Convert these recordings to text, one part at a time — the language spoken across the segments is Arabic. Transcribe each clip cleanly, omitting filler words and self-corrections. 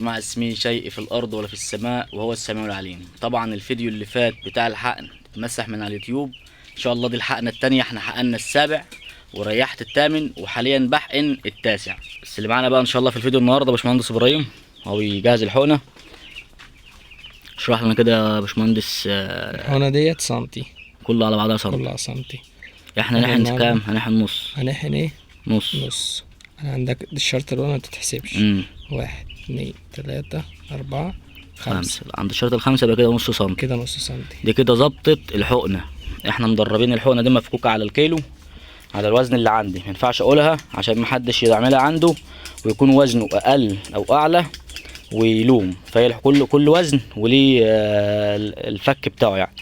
مع اسمي شيء في الارض ولا في السماء وهو السميع العليم. طبعا الفيديو اللي فات بتاع الحقن اتمسح من على اليوتيوب. ان شاء الله دي الحقنه التانية، احنا حقنا السابع وريحت الثامن وحاليا بحقن التاسع. بس اللي معانا بقى ان شاء الله في الفيديو النهارده باشمهندس ابراهيم، هو بيجهز الحقنه. اشرح لنا كده يا باشمهندس. الحقنه ديت سنتي، كله على بعضها سنتي. كلها سنتي. احنا نحن كام؟ هنحن نص. هنحن ايه؟ نص. انا عندك الشرط الاولى ما تتحسبش. 1 2 3 4 5. عند الشرط الخامسة يبقى كده نص سنتي. كده نص سنتي. دي كده ظبطت الحقنه. احنا مدربين الحقنه دي مفكوكه على الكيلو، على الوزن اللي عندي. ما ينفعش اقولها عشان محدش يعملها عنده ويكون وزنه اقل او اعلى ويلوم. فهي كل وزن وليه الفك بتاعه يعني.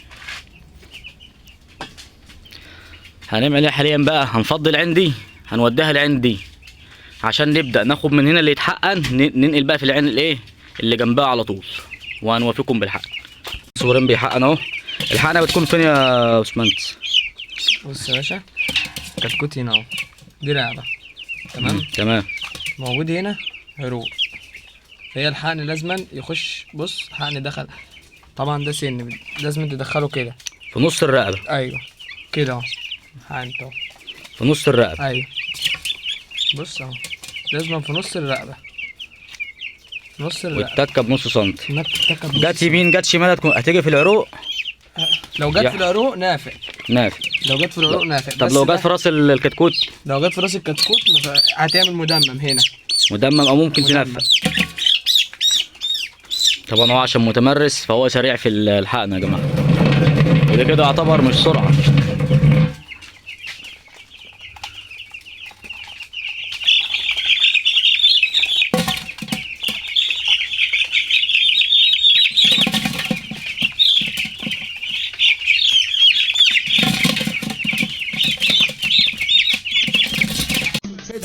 هنعمل ايه حاليا بقى؟ هنفضل عندي، هنوديها لعندي عشان نبدا ناخد من هنا اللي يتحقن، ننقل بقى في العين الايه اللي جنبها على طول، وهنوافقكم بالحقن. صورين بيحقن اهو. الحقنه بتكون فين يا باشمهندس؟ بص يا باشا، كتكوت هنا اهو، دي رقبه. تمام. موجود هنا عروق، فهي الحقن لازما يخش. بص الحقن دخل، طبعا ده سن لازم تدخله كده في نص الرقبه. ايوه كده اهو، الحقن اهو في نص الرقبه. ايوه بص اهو، لازما في نص الرقبه، في نص الرقبه. والتكه بنص سنتي. جت يمين جت شمال هتيجي في العروق. لو جت في العروق نافع. لو جت في العروق نافع. طب لو جت في راس الكتكوت؟ لو جت في راس الكتكوت هتعمل مدمم هنا. مدمم او ممكن تنفع. طبعا هو عشان متمرس فهو سريع في الحقن يا جماعه، وده كده يعتبر مش سرعه.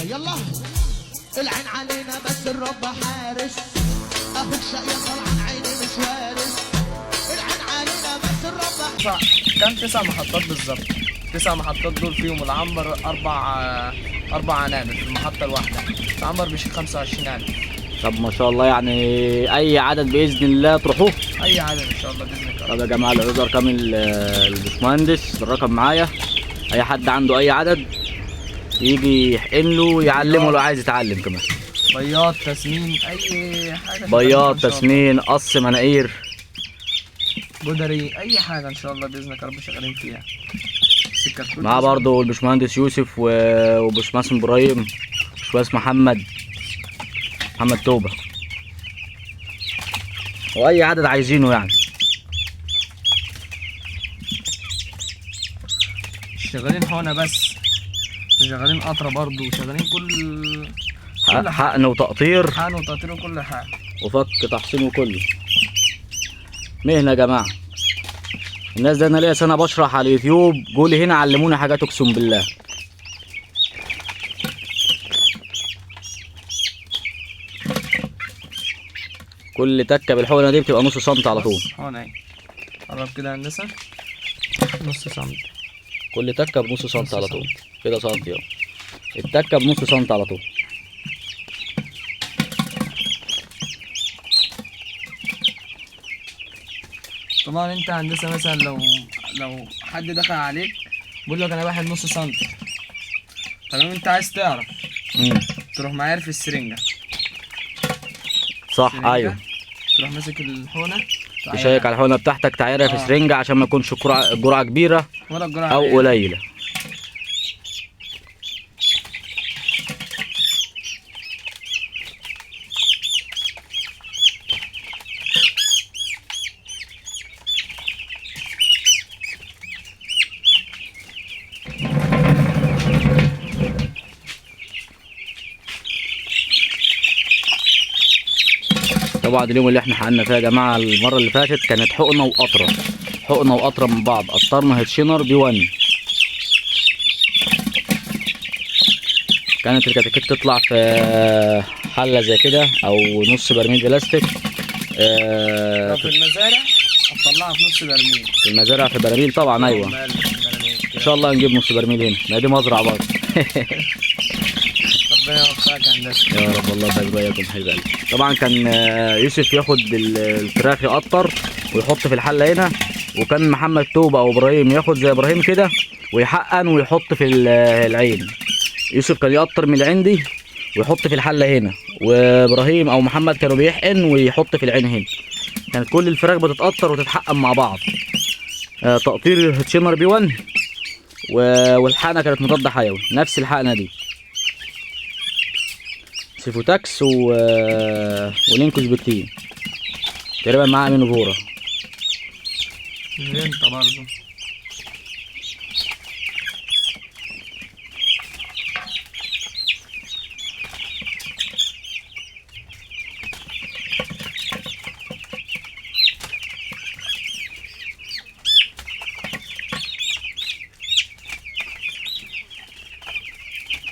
يلا العين علينا بس الرب حارس، اخوك شقيان طلعان عيني مش وارث. العين علينا بس الرب. كان 9 محطات بالظبط. 9 محطات دول فيهم العنبر اربع عنابر في المحطه الواحده. العنبر بيشيل 25,000. طب ما شاء الله، يعني اي عدد باذن الله تروحوه. اي عدد ان شاء الله باذن الله. طب يا جماعه الاوردر كامل الباشمهندس، الرقم معايا. اي حد عنده اي عدد يجي يحقن له ويعلمه لو عايز يتعلم كمان. بياض، تسمين، اي حاجه. بياض، تسمين، قص مناقير، جدري، اي حاجه ان شاء الله باذن الله رب شغالين فيها. معاه برضه الباشمهندس يوسف وباشمهندس ابراهيم، باشمهندس محمد توبه، واي عدد عايزينه يعني. شغالين حقنه بس، شغالين قطره برضه، شغالين كل حقن وتقطير. حقن وتقطير وكل حاجه، وفك تحصين وكله. مهنه يا جماعه. الناس ده انا ليا سنه بشرح على اليوتيوب، جولي هنا علموني حاجات اقسم بالله. كل تكه بالحقنه دي بتبقى نص سنتي على طول. حقنه اهي، قرب كده يا هندسه، نص سنتي. كل تكه بنص سنتي على طول. كده سنتي اهو، التكه بنص سنتي على طول. طبعا انت هندسه مثلا لو حد دخل عليك بيقول لك انا واحد نص سنتي، فلو انت عايز تعرف تروح معايا في السرنجه. صح، ايوه. تروح ماسك الحقنه، تشيك على الحقنه بتاعتك، تعايرها في سرنجه عشان ما يكونش جرعه كبيره او قليله. طبعا اليوم اللي احنا حقنا فيها يا جماعه المره اللي فاتت كانت حقنه وقطره من بعض. قطرنا هيتشينر بي 1. كانت الكتاكيت تطلع في حله زي كده او نص برميل بلاستيك. لو في المزارع هتطلعها في نص برميل. في المزارع في براميل طبعا. ايوه ان شاء الله هنجيب نص برميل هنا، ما دي مزرعه برضه. ربنا يوفقك يا هندسه. يا رب والله يبارك وياكم حبيب قلبي. طبعا كان يوسف ياخد الفراخ يقطر ويحط في الحله هنا، وكان محمد توبه او ابراهيم ياخد زي ابراهيم كده ويحقن ويحط في العين. يوسف كان يقطر من العين دي ويحط في الحله هنا، وابراهيم او محمد كانوا بيحقن ويحط في العين هنا. كانت كل الفراخ بتتقطر وتتحقن مع بعض. تقطير هتشمر بي 1 والحقنه كانت مضاد حيوي، نفس الحقنه دي سيفوتاكس ولينكوس بكتين تقريبا مع امينوفورا. انت برضه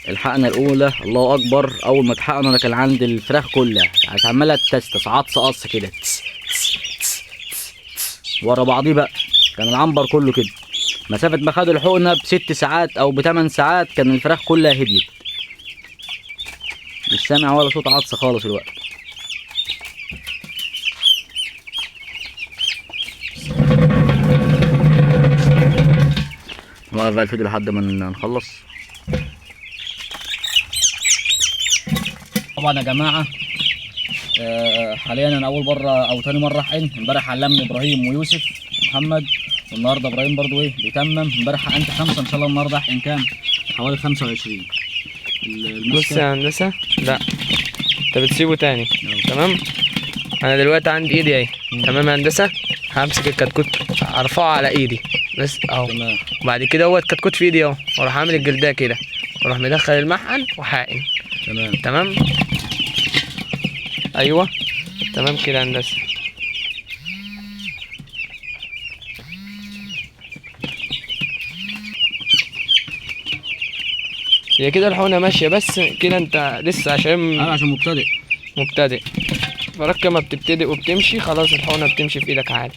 الحقنه الاولى الله اكبر، اول ما اتحقن انا كان عندي الفراخ كلها عماله تستس عطس قص كده تس تس تس تس ورا بعضيه بقى، كان العنبر كله كده. مسافه ما خدوا الحقنه ب6 ساعات او ب8 ساعات كان الفراخ كلها هديت، مش سامع ولا صوت عطس خالص الوقت. نوقف بقى الفيديو لحد ما نخلص. طبعا يا جماعه حاليا انا اول مره او تاني مره احقن. امبارح علمني ابراهيم ويوسف ومحمد، والنهارده ابراهيم برضو بيتمم. امبارح حقنت 5، ان شاء الله النهارده احقن كام؟ حوالي 25. بص يا هندسه، لا انت بتسيبه تاني. تمام، انا دلوقتي عندي ايدي اهي. تمام يا هندسه، همسك الكتكوت ارفعه على ايدي بس اهو، وبعد كده هو الكتكوت في ايدي اهو، واروح عامل الجلديه كده، واروح مدخل المحقن وحاقن. تمام ايوه تمام كده يا هندسه. هي كده الحقنه ماشيه، بس كده انت لسه عشان مبتدئ. فرك ما بتبتدئ وبتمشي خلاص الحقنه بتمشي في ايدك عادي.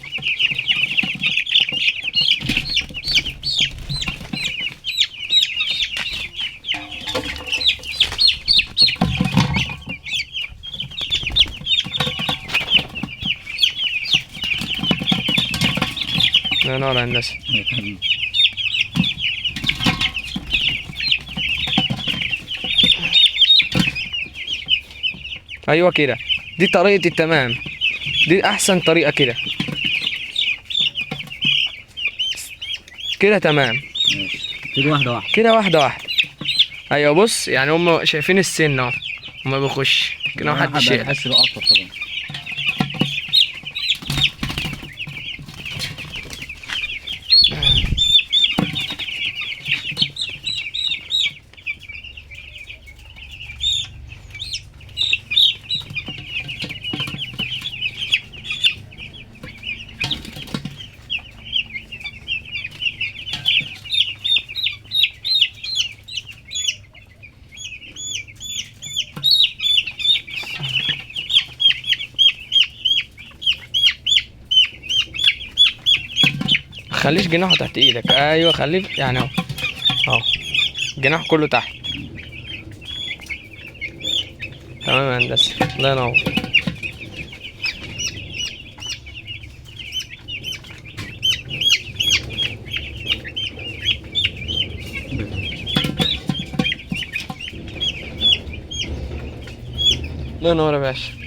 الله ينور يا هندسه. ايوه كده، دي طريقه التمام، دي احسن طريقه كده. كده تمام، كده واحده واحده كده واحده واحده. ايوه بص، يعني هم شايفين السن اهو، وما بيخش كده محدش يقلق. بحس بقى اكتر طبعا. خليش جناحه تحت ايدك. ايوه خليه يعني اهو، اهو الجناح كله تحت. تمام يا هندسه، الله ينور. الله ينور يا باشا.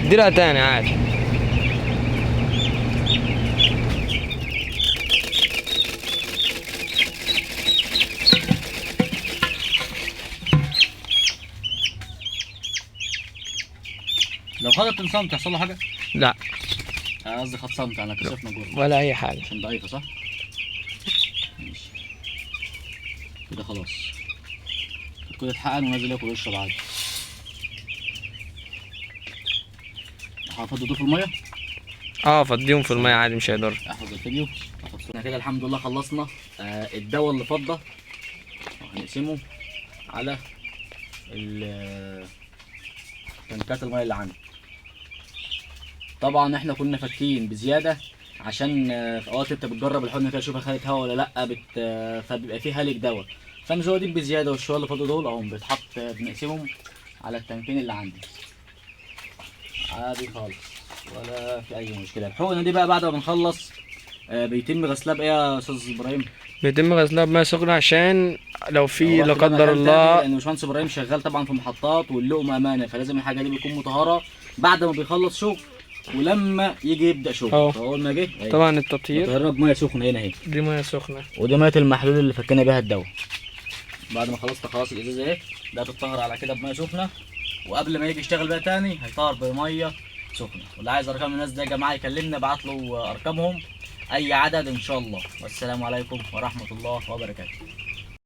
اديلها تاني عادي. لو خدت سنتي يحصل له حاجه؟ لا قصدي خد سنتي، انا كشفنا جوه ولا اي حاجه. عشان ضعيفه صح؟ ماشي كده خلاص. كده اتحقن ونازل ياكل ويشرب عادي. هفضي في الميه؟ اه فضيهم في الميه عادي مش هيضر. احفظ الفيديو. احنا كده الحمد لله خلصنا. الدواء اللي فضه نقسمه على تنكات الميه اللي عندي. طبعا احنا كنا فاكين بزياده عشان في اوقات انت بتجرب الحقنه كده تشوفها خدت هوا ولا لا، فبيبقى فيه هالك دواء، فمزودين بزياده، والشويه اللي فاضوا دول اهم بيتحط بنقسمهم على التنكين اللي عندي عادي خالص ولا في اي مشكله. الحقنه دي بقى بعد ما بنخلص بيتم غسلها بايه يا استاذ ابراهيم؟ بيتم غسلها بميه سخنه عشان لو في لا قدر لان الله. باشمهندس ابراهيم شغال طبعا في محطات واللقمه امانه، فلازم الحاجه دي بتكون مطهره بعد ما بيخلص شغل ولما يجي يبدا شغل. فاول ما جه طبعا التطهير طهرنا بميه سخنه هنا اهي، دي ميه سخنه، ودي ميه المحلول اللي فكينا بيها الدواء. بعد ما خلصت خلاص الازازه اهي، ده تتطهر على كده بميه سخنه، وقبل ما يجي يشتغل بقى تاني هيطهر بميه سخنه. واللي عايز ارقام الناس ده يا جماعه يكلمنا، ابعت له ارقامهم اي عدد ان شاء الله. والسلام عليكم ورحمه الله وبركاته.